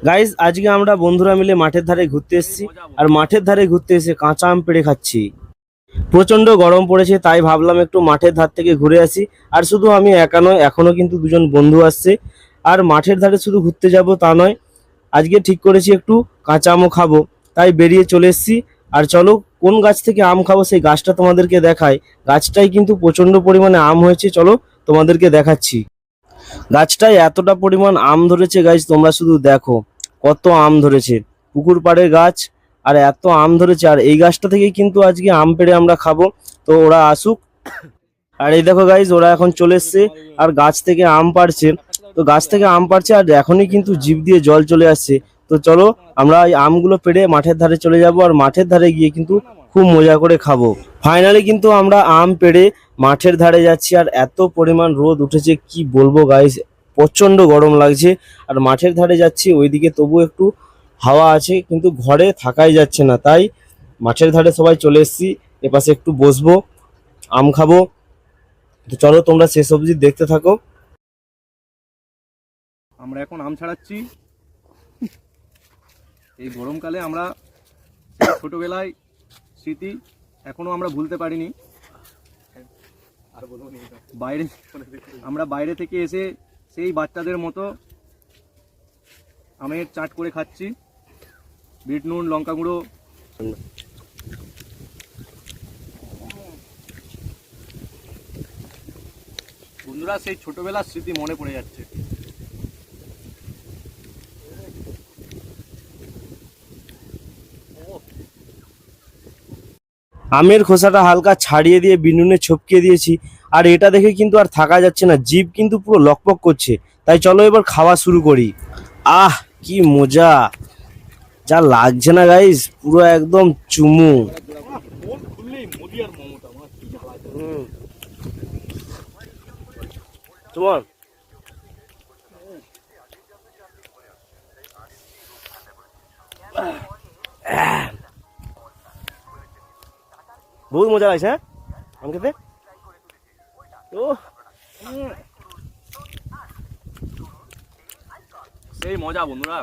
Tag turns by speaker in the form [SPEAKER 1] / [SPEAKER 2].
[SPEAKER 1] Guys আজকে আমরা বন্ধুরা মিলে মাঠের ধারে ঘুরতে এসেছি। আর মাঠের ধারে ঘুরতে এসে কাঁচা আম পেড়ে খাচ্ছি। প্রচন্ড গরম পড়েছে, তাই ভাবলাম একটু মাঠের ধার থেকে ঘুরে আসি। আর শুধু আমি একা নয়, এখনো কিন্তু দুজন বন্ধু আসছে। আর মাঠের ধারে শুধু ঘুরতে যাব তা নয়, আজকে ঠিক করেছি একটু কাঁচা আমও খাবো, তাই বেরিয়ে চলে এসেছি। আর চলো কোন গাছ থেকে আম খাবো সেই গাছটা তোমাদেরকে দেখাই। গাছটাই কিন্তু প্রচন্ড পরিমাণে আম হয়েছে, চলো তোমাদেরকে দেখাচ্ছি। গাছটায় এতটা পরিমাণ আম ধরেছে গাছ, তোমরা শুধু দেখো কত আম ধরেছে। পুকুর পাড়ের গাছ, আর এত আম ধরেছে। আর এই গাছটা থেকেই কিন্তু আজকে আম পেড়ে আমরা খাবো। তো ওরা আসুক। আর এই দেখো গাইজ, ওরা এখন চলে এসছে আর গাছ থেকে আম পাড়ছে। তো গাছ থেকে আম পাড়ছে আর এখনই কিন্তু জিভ দিয়ে জল চলে আসছে। তো চলো আমরা এই আমগুলো পেড়ে মাঠের ধারে চলে যাব, আর মাঠের ধারে গিয়ে কিন্তু খুব মজা করে খাবো। ফাইনালি কিন্তু আমরা আম পেড়ে মাঠের ধারে যাচ্ছি। আর এত পরিমাণ রোদ উঠেছে কি বলবো গাইজ, প্রচন্ড গরম লাগছে। আর মাঠের ধারে যাচ্ছি, ওইদিকে তবু একটু হাওয়া আছে, কিন্তু ঘরে থাকাই যাচ্ছে না। তাই মাঠের ধারে সবাই চলে এসেছি, এপাশে একটু বসবো, আম খাবো। তো চলো তোমরা শেষ অবধি দেখতে থাকো।
[SPEAKER 2] আমরা এখন আম ছাড়াচ্ছি। এই গরমকালে আমরা ছোটবেলায় স্মৃতি এখনো আমরা ভুলতে পারিনি। বাইরে আমরা বাইরে থেকে এসে সেই বাচ্চাদের মতো আমের চাট করে খাচ্ছি, বিট নুন লঙ্কা গুঁড়ো। বন্ধুরা, সেই ছোটবেলার স্মৃতি মনে পড়ে যাচ্ছে।
[SPEAKER 1] আমের খোসাটা হালকা ছাড়িয়ে দিয়ে বিনুনে ছপকিয়ে দিয়েছি। আর এটা দেখে কিন্তু আর থাকা যাচ্ছে না, জিভ কিন্তু পুরো লকপক করছে। তাই চলো এবার খাওয়া শুরু করি। আহ কি মজা, যা লাগছে না গাইস, পুরো একদম চুমু। তোমার বহুত মজা লাগছে। হ্যাঁ আম খেতে। ও
[SPEAKER 2] সেই মজা বন্ধুরা।